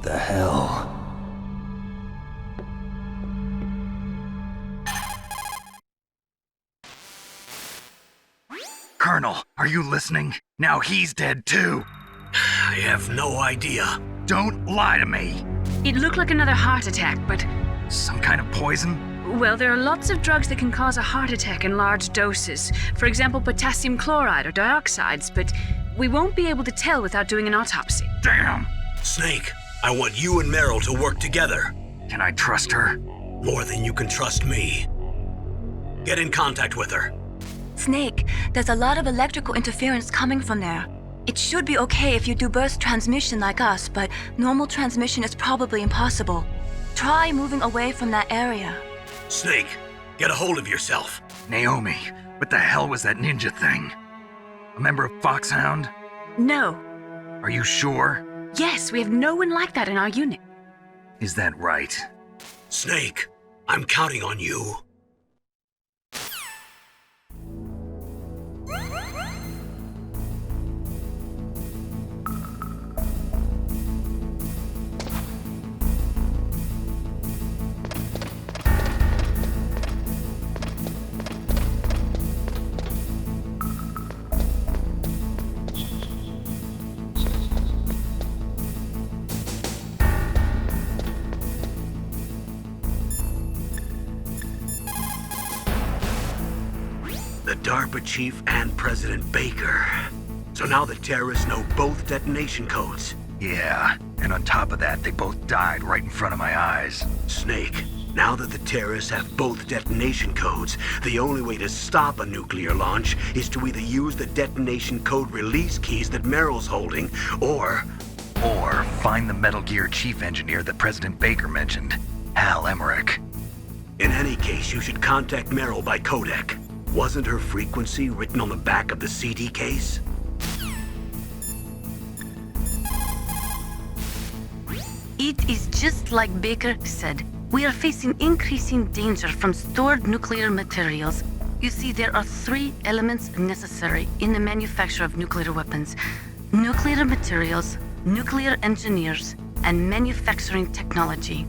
the hell? Colonel, are you listening? Now he's dead too. I have no idea. Don't lie to me. It looked like another heart attack, but... Some kind of poison? Well, there are lots of drugs that can cause a heart attack in large doses. For example, potassium chloride or dioxides, but we won't be able to tell without doing an autopsy. Damn! Snake, I want you and Meryl to work together. Can I trust her? More than you can trust me. Get in contact with her. Snake, there's a lot of electrical interference coming from there. It should be okay if you do burst transmission like us, but normal transmission is probably impossible. Try moving away from that area. Snake, get a hold of yourself. Naomi, what the hell was that ninja thing? A member of FOXHOUND? No. Are you sure? Yes, we have no one like that in our unit. Is that right? Snake, I'm counting on you. The DARPA chief and President Baker. So now the terrorists know both detonation codes. Yeah, and on top of that, they both died right in front of my eyes. Snake, now that the terrorists have both detonation codes, the only way to stop a nuclear launch is to either use the detonation code release keys that Meryl's holding, or find the Metal Gear chief engineer that President Baker mentioned, Hal Emmerich. in any case, you should contact Meryl by codec. Wasn't her frequency written on the back of the CD case? It is just like Baker said. We are facing increasing danger from stored nuclear materials. You see, there are 3 elements necessary in the manufacture of nuclear weapons: nuclear materials, nuclear engineers, and manufacturing technology.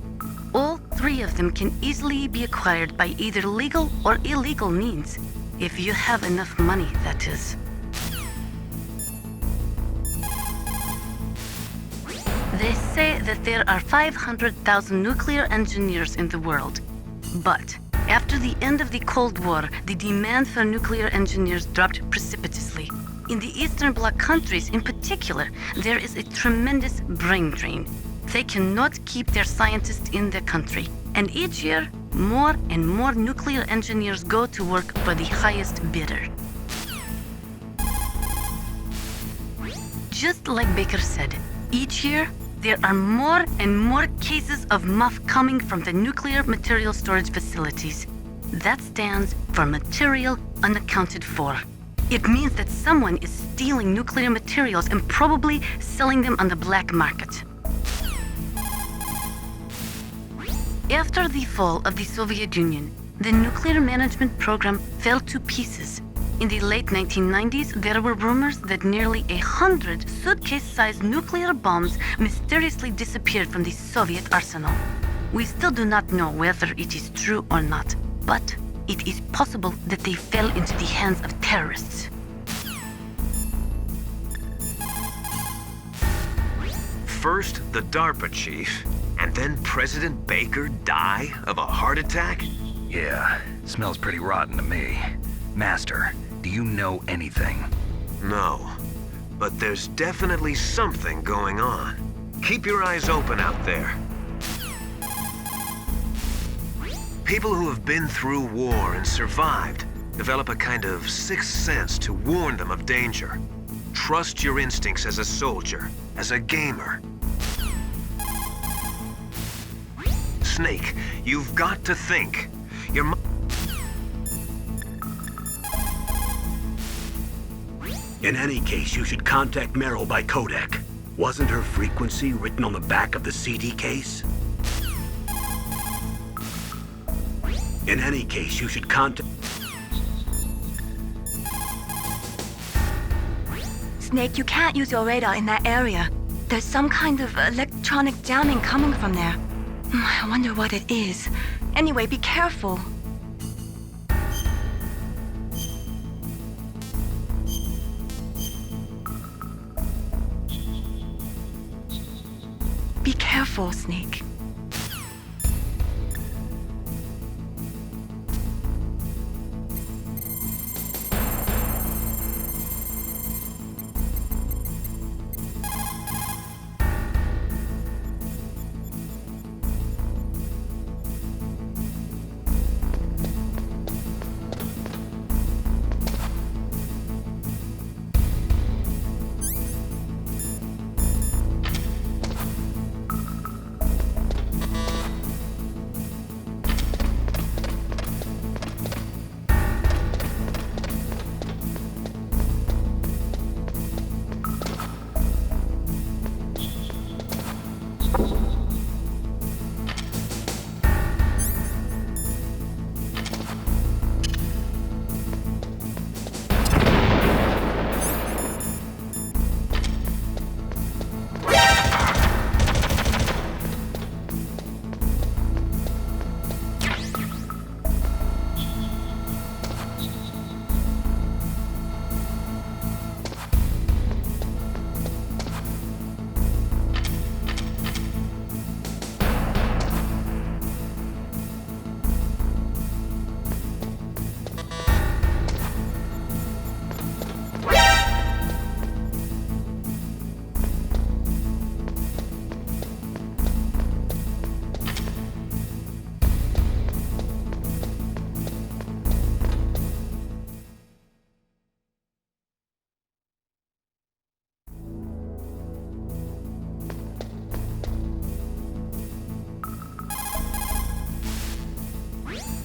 All 3 of them can easily be acquired by either legal or illegal means, if you have enough money, that is. They say that there are 500,000 nuclear engineers in the world. But after the end of the Cold War, the demand for nuclear engineers dropped precipitously. In the Eastern Bloc countries in particular, there is a tremendous brain drain. They cannot keep their scientists in the country. And each year, more and more nuclear engineers go to work for the highest bidder. Just like Baker said, each year, there are more and more cases of MUF coming from the nuclear material storage facilities. That stands for material unaccounted for. It means that someone is stealing nuclear materials and probably selling them on the black market. After the fall of the Soviet Union, the nuclear management program fell to pieces. In the late 1990s, there were rumors that nearly 100 suitcase-sized nuclear bombs mysteriously disappeared from the Soviet arsenal. We still do not know whether it is true or not, but it is possible that they fell into the hands of terrorists. First, the DARPA chief, and then President Baker die of a heart attack? Yeah, smells pretty rotten to me. Master, do you know anything? No, but there's definitely something going on. Keep your eyes open out there. People who have been through war and survived develop a kind of sixth sense to warn them of danger. Trust your instincts as a soldier, as a gamer. Snake, you've got to think. In any case, you should contact Meryl by codec. Wasn't her frequency written on the back of the CD case? In any case, you should contact... Snake, you can't use your radar in that area. There's some kind of electronic jamming coming from there. I wonder what it is. Anyway, be careful. Be careful, Snake.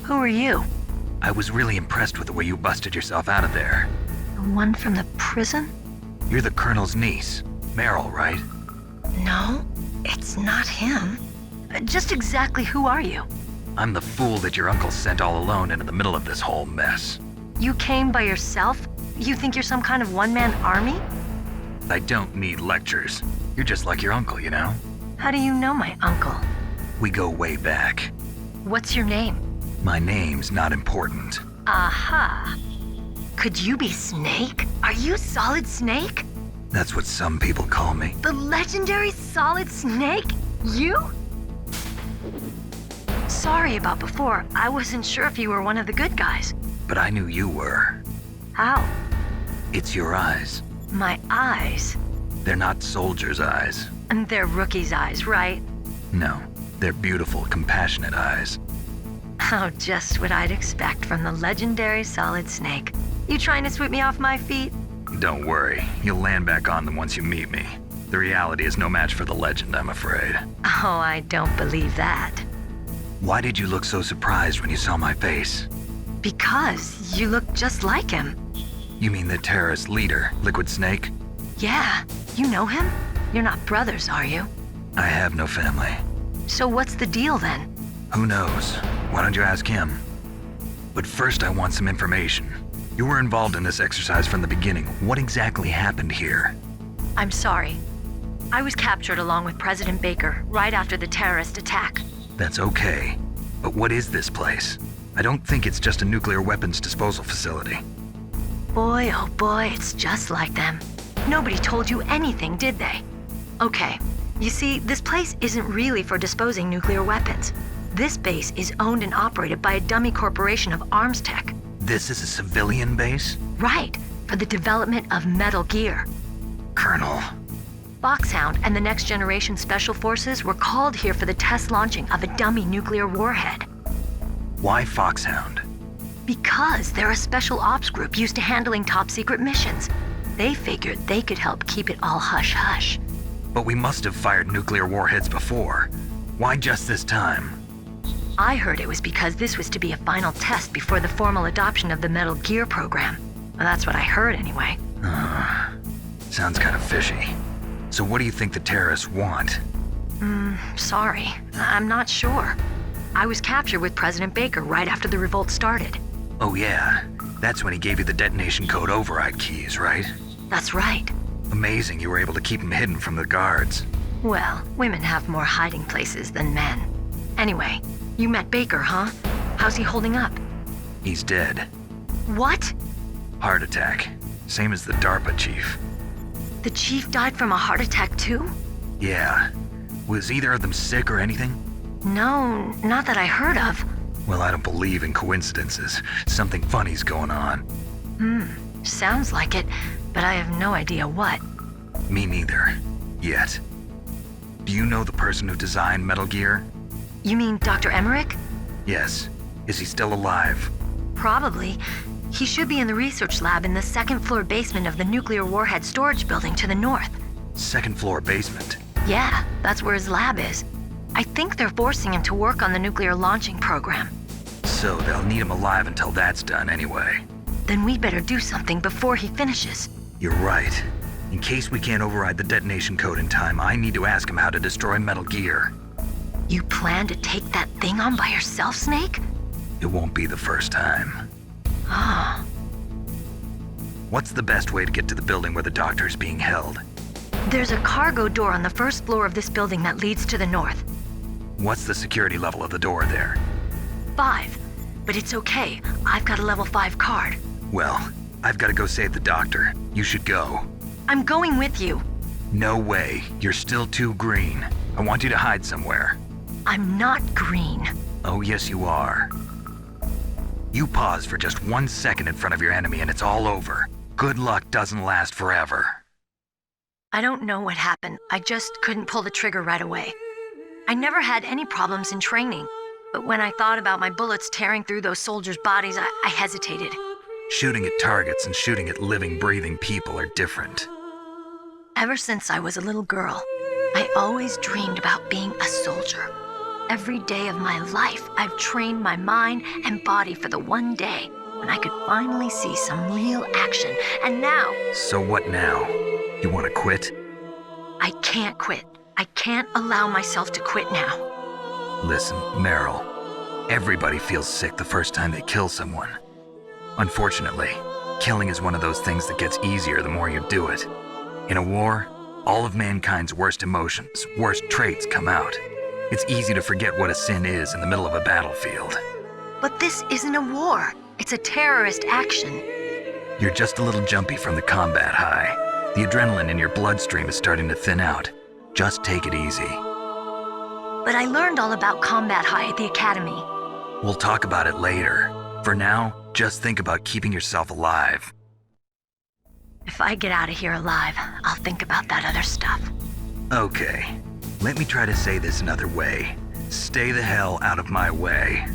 Who are you? I was really impressed with the way you busted yourself out of there. The one from the prison? You're the Colonel's niece, Meryl, right? No, it's not him. Just exactly who are you? I'm the fool that your uncle sent all alone into the middle of this whole mess. You came by yourself? You think you're some kind of one-man army? I don't need lectures. You're just like your uncle, you know? How do you know my uncle? We go way back. What's your name? My name's not important. Aha. Could you be Snake? Are you Solid Snake? That's what some people call me. The legendary Solid Snake? You? Sorry about before. I wasn't sure if you were one of the good guys. But I knew you were. How? It's your eyes. My eyes? They're not soldiers' eyes. And they're rookies' eyes, right? No, they're beautiful, compassionate eyes. Oh, just what I'd expect from the legendary Solid Snake. You trying to sweep me off my feet? Don't worry, you'll land back on them once you meet me. The reality is no match for the legend, I'm afraid. Oh, I don't believe that. Why did you look so surprised when you saw my face? Because you look just like him. You mean the terrorist leader, Liquid Snake? Yeah, you know him? You're not brothers, are you? I have no family. So what's the deal then? Who knows? Why don't you ask him? But first I want some information. You were involved in this exercise from the beginning. What exactly happened here? I'm sorry. I was captured along with President Baker right after the terrorist attack. That's okay. But what is this place? I don't think it's just a nuclear weapons disposal facility. Boy, oh boy, it's just like them. Nobody told you anything, did they? Okay, you see, this place isn't really for disposing nuclear weapons. This base is owned and operated by a dummy corporation of arms tech. This is a civilian base? Right, for the development of Metal Gear. Colonel. FOXHOUND and the Next Generation Special Forces were called here for the test launching of a dummy nuclear warhead. Why FOXHOUND? Because they're a special ops group used to handling top secret missions. They figured they could help keep it all hush-hush. But we must have fired nuclear warheads before. Why just this time? I heard it was because this was to be a final test before the formal adoption of the Metal Gear program. Well, that's what I heard anyway. Sounds kind of fishy. So what do you think the terrorists want? Sorry. I'm not sure. I was captured with President Baker right after the revolt started. Oh yeah, that's when he gave you the detonation code override keys, right? That's right. Amazing you were able to keep him hidden from the guards. Well, women have more hiding places than men. Anyway, you met Baker, huh? How's he holding up? He's dead. What? Heart attack. Same as the DARPA chief. The chief died from a heart attack too? Yeah. Was either of them sick or anything? No, not that I heard of. Well, I don't believe in coincidences. Something funny's going on. Sounds like it, but I have no idea what. Me neither. Yet. Do you know the person who designed Metal Gear? You mean Dr. Emmerich? Yes. Is he still alive? Probably. He should be in the research lab in the second-floor basement of the nuclear warhead storage building to the north. Second floor basement. Yeah, that's where his lab is. I think they're forcing him to work on the nuclear launching program. So they'll need him alive until that's done anyway. Then we'd better do something before he finishes. You're right. In case we can't override the detonation code in time, I need to ask him how to destroy Metal Gear. You plan to take that thing on by yourself, Snake? It won't be the first time. Ah. What's the best way to get to the building where the doctor is being held? There's a cargo door on the first floor of this building that leads to the north. What's the security level of the door there? 5. But it's okay. I've got a level 5 card. Well, I've got to go save the doctor. You should go. I'm going with you. No way. You're still too green. I want you to hide somewhere. I'm not green. Oh, yes, you are. You pause for just 1 second in front of your enemy and it's all over. Good luck doesn't last forever. I don't know what happened. I just couldn't pull the trigger right away. I never had any problems in training, but when I thought about my bullets tearing through those soldiers' bodies, I hesitated. Shooting at targets and shooting at living, breathing people are different. Ever since I was a little girl, I always dreamed about being a soldier. Every day of my life, I've trained my mind and body for the one day when I could finally see some real action, and now... So what now? You want to quit? I can't quit. I can't allow myself to quit now. Listen, Meryl. Everybody feels sick the first time they kill someone. Unfortunately, killing is one of those things that gets easier the more you do it. In a war, all of mankind's worst emotions, worst traits come out. It's easy to forget what a sin is in the middle of a battlefield. But this isn't a war. It's a terrorist action. You're just a little jumpy from the combat high. The adrenaline in your bloodstream is starting to thin out. Just take it easy. But I learned all about combat high at the academy. We'll talk about it later. For now, just think about keeping yourself alive. If I get out of here alive, I'll think about that other stuff. Okay, let me try to say this another way. Stay the hell out of my way.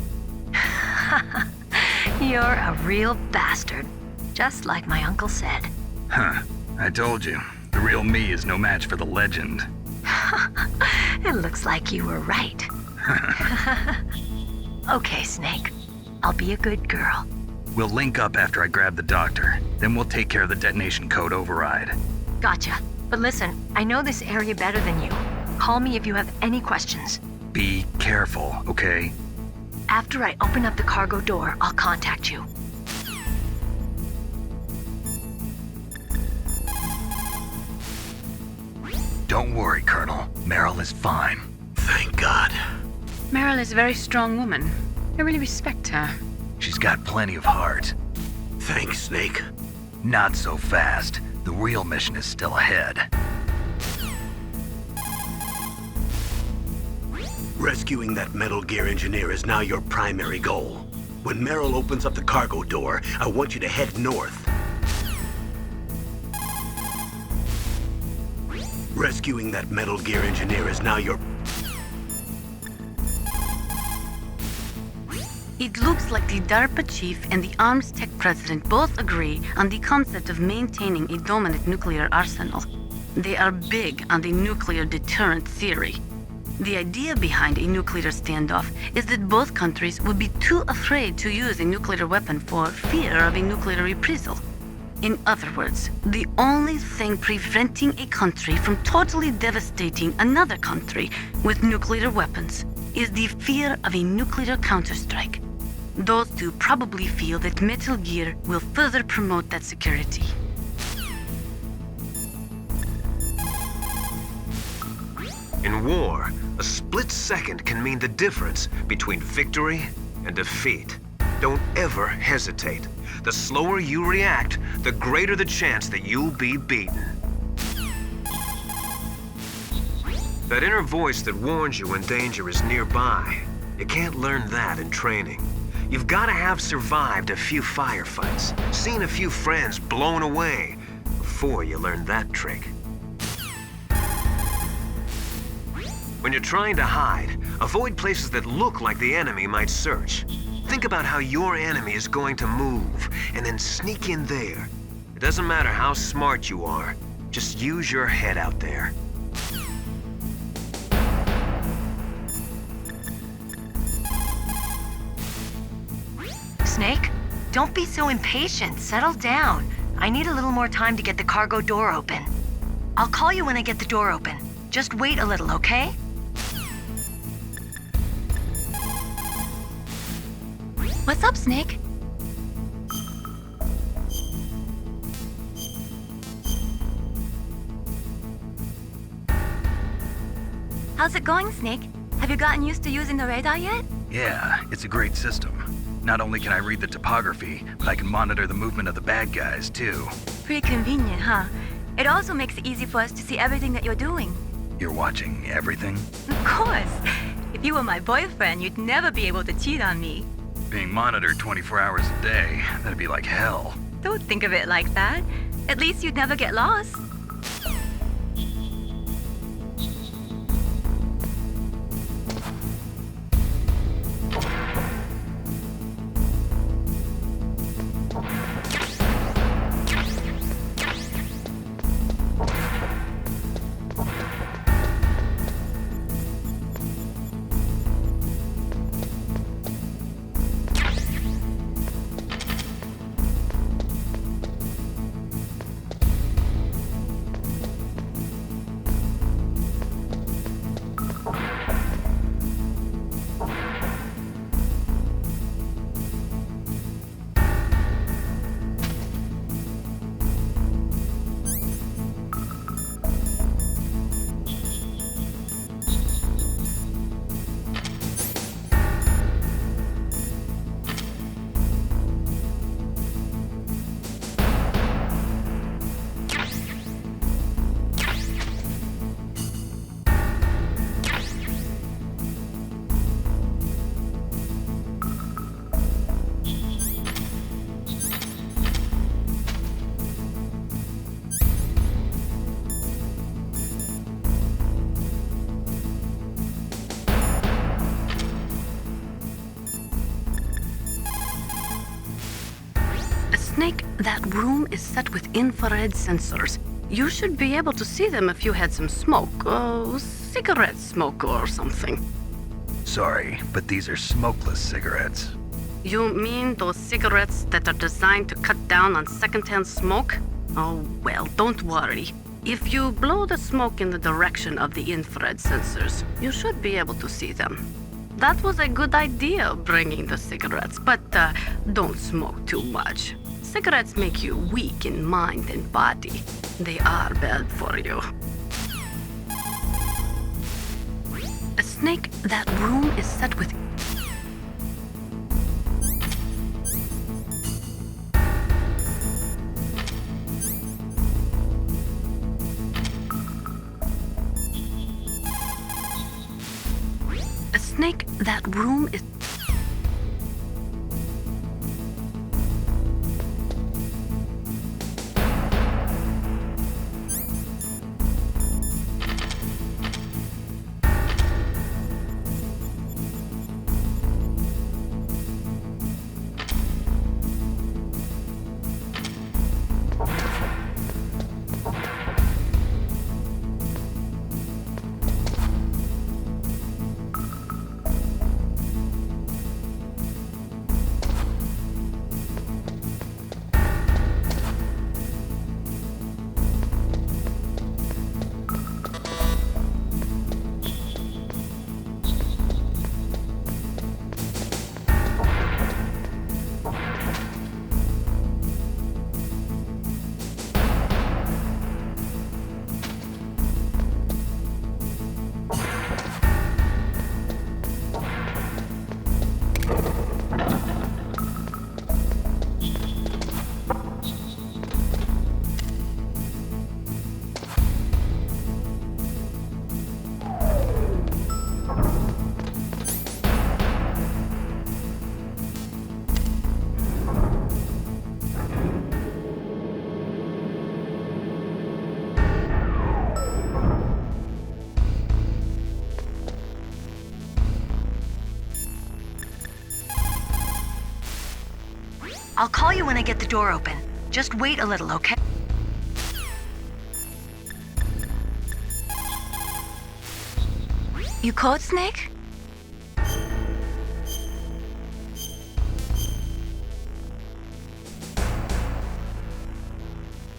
You're a real bastard, just like my uncle said. Huh, I told you. The real me is no match for the legend. It looks like you were right. Okay, Snake. I'll be a good girl. We'll link up after I grab the doctor. Then we'll take care of the detonation code override. Gotcha. But listen, I know this area better than you. Call me if you have any questions. Be careful, okay? After I open up the cargo door, I'll contact you. Don't worry, Colonel. Meryl is fine. Thank God. Meryl is a very strong woman. I really respect her. She's got plenty of heart. Thanks, Snake. Not so fast. The real mission is still ahead. Rescuing that Metal Gear engineer is now your primary goal. When Meryl opens up the cargo door, I want you to head north. Rescuing that Metal Gear engineer is now your... It looks like the DARPA chief and the arms tech president both agree on the concept of maintaining a dominant nuclear arsenal. They are big on the nuclear deterrent theory. The idea behind a nuclear standoff is that both countries would be too afraid to use a nuclear weapon for fear of a nuclear reprisal. In other words, the only thing preventing a country from totally devastating another country with nuclear weapons is the fear of a nuclear counterstrike. Those two probably feel that Metal Gear will further promote that security. In war, a split second can mean the difference between victory and defeat. Don't ever hesitate. The slower you react, the greater the chance that you'll be beaten. That inner voice that warns you when danger is nearby, you can't learn that in training. You've got to have survived a few firefights, seen a few friends blown away, before you learn that trick. When you're trying to hide, avoid places that look like the enemy might search. Think about how your enemy is going to move, and then sneak in there. It doesn't matter how smart you are, just use your head out there. Snake, don't be so impatient. Settle down. I need a little more time to get the cargo door open. I'll call you when I get the door open. Just wait a little, okay? What's up, Snake? How's it going, Snake? Have you gotten used to using the radar yet? Yeah, it's a great system. Not only can I read the topography, but I can monitor the movement of the bad guys, too. Pretty convenient, huh? It also makes it easy for us to see everything that you're doing. You're watching everything? Of course. If you were my boyfriend, you'd never be able to cheat on me. Being monitored 24 hours a day, that'd be like hell. Don't think of it like that. At least you'd never get lost. Snake, that room is set with infrared sensors. You should be able to see them if you had some smoke, cigarette smoke or something. Sorry, but these are smokeless cigarettes. You mean those cigarettes that are designed to cut down on secondhand smoke? Oh, well, don't worry. If you blow the smoke in the direction of the infrared sensors, you should be able to see them. That was a good idea, bringing the cigarettes, but don't smoke too much. Cigarettes make you weak in mind and body. They are bad for you. A Snake, that room is set with... A Snake, that room is... I'll call you when I get the door open. Just wait a little, okay? You called, Snake?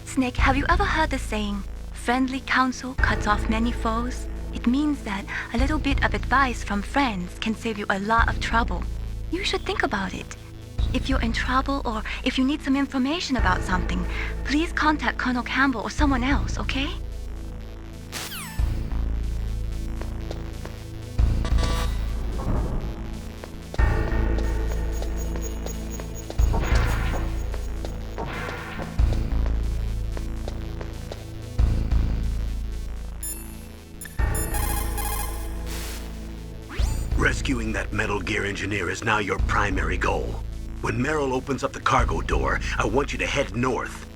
Snake, have you ever heard the saying, friendly counsel cuts off many foes? It means that a little bit of advice from friends can save you a lot of trouble. You should think about it. If you're in trouble or if you need some information about something, please contact Colonel Campbell or someone else, okay? Rescuing that Metal Gear engineer is now your primary goal. When Meryl opens up the cargo door, I want you to head north.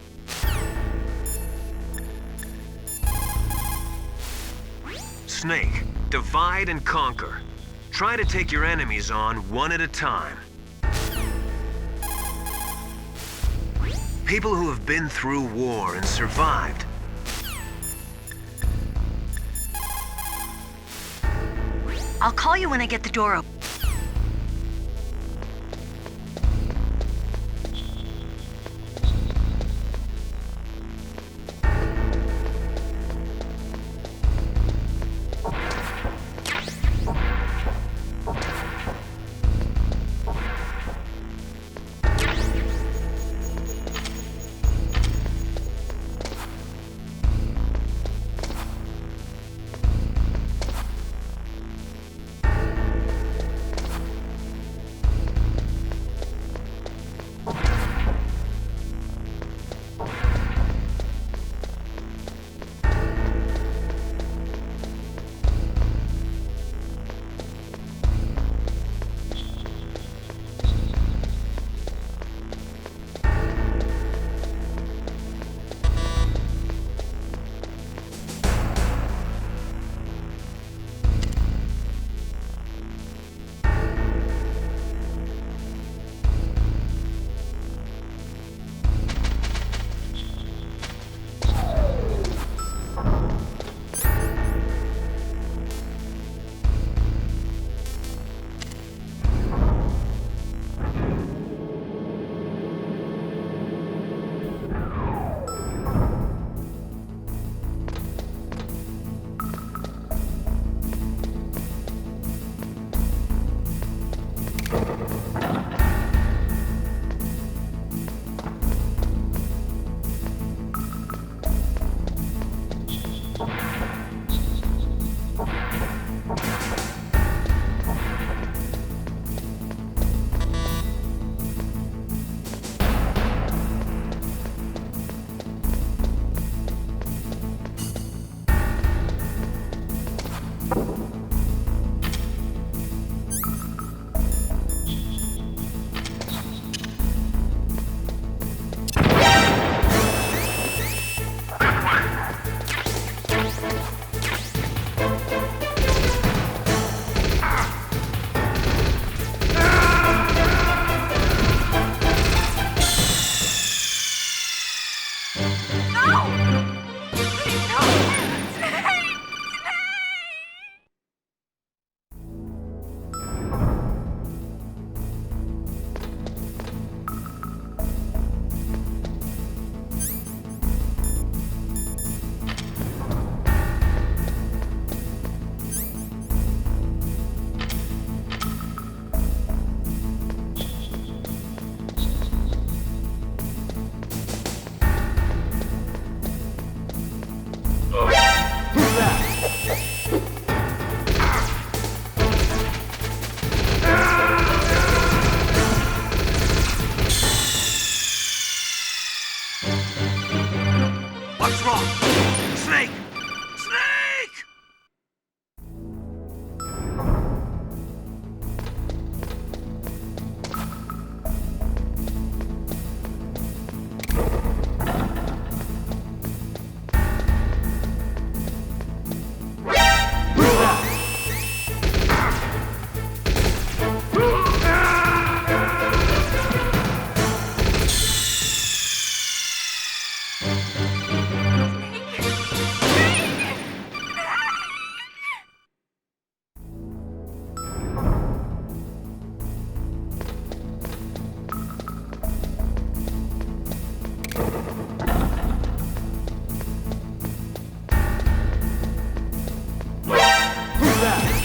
Snake, divide and conquer. Try to take your enemies on one at a time. People who have been through war and survived. I'll call you when I get the door open.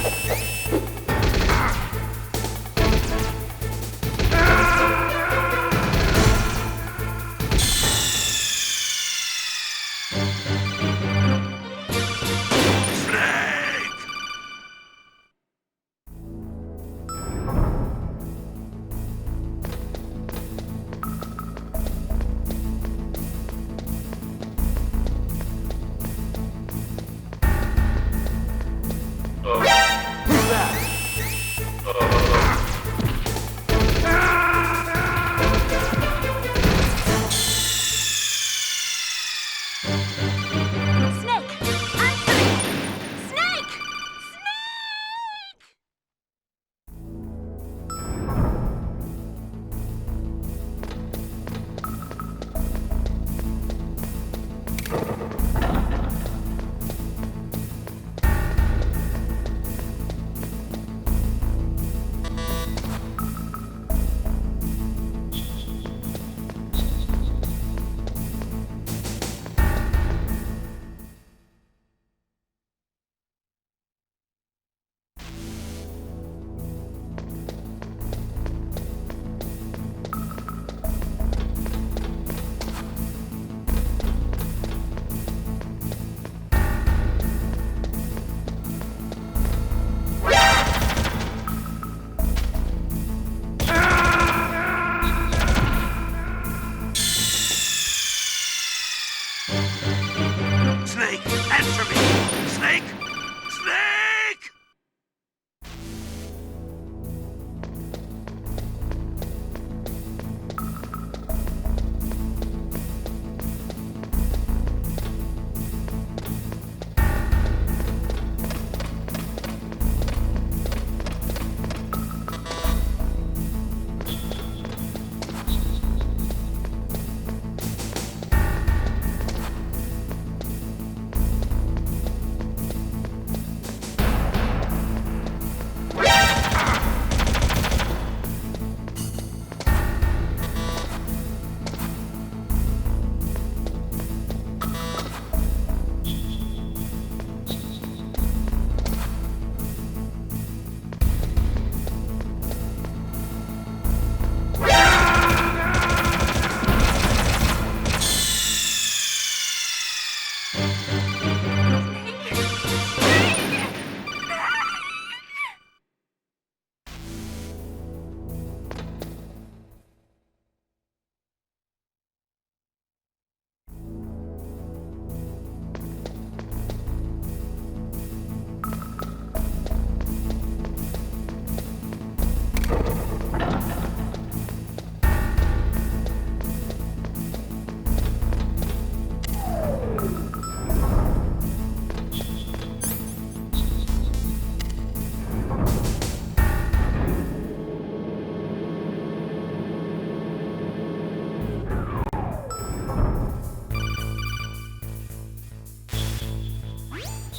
Snake! Answer me! Snake! Snake, answer me! Snake! Snake!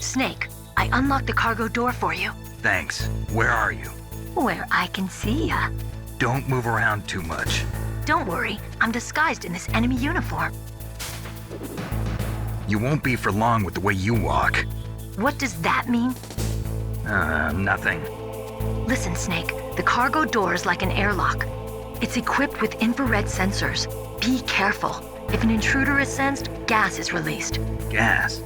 Snake, I unlocked the cargo door for you. Thanks. Where are you? Where I can see ya. Don't move around too much. Don't worry, I'm disguised in this enemy uniform. You won't be for long with the way you walk. What does that mean? Nothing. Listen, Snake, the cargo door is like an airlock. It's equipped with infrared sensors. Be careful. If an intruder is sensed, gas is released. Gas.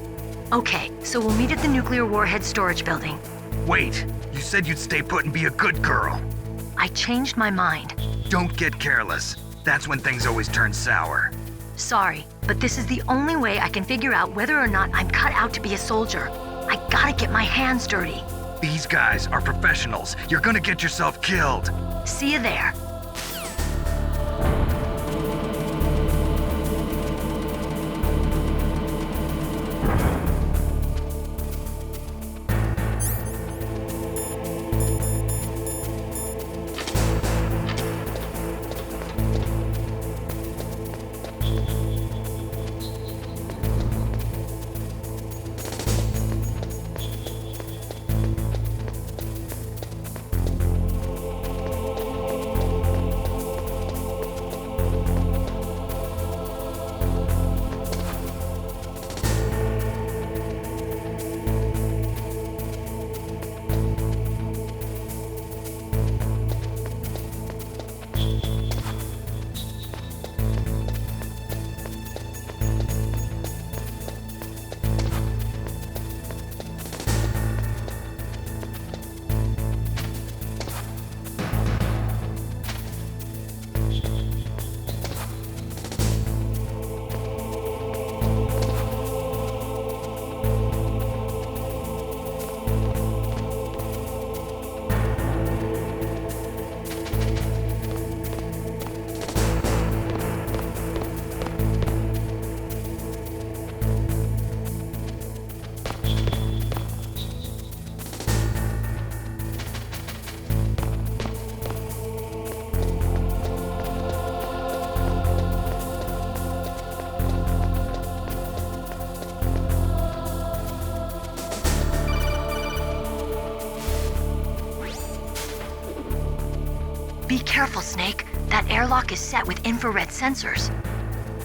Okay, so we'll meet at the nuclear warhead storage building. Wait, you said you'd stay put and be a good girl. I changed my mind. Don't get careless. That's when things always turn sour. Sorry, but this is the only way I can figure out whether or not I'm cut out to be a soldier. I gotta get my hands dirty. These guys are professionals. You're gonna get yourself killed. See you there. careful, Snake. That airlock is set with infrared sensors.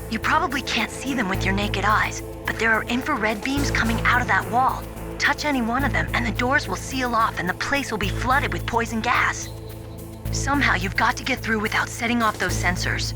You probably can't see them with your naked eyes, but there are infrared beams coming out of that wall. Touch any one of them and the doors will seal off and the place will be flooded with poison gas. Somehow you've got to get through without setting off those sensors.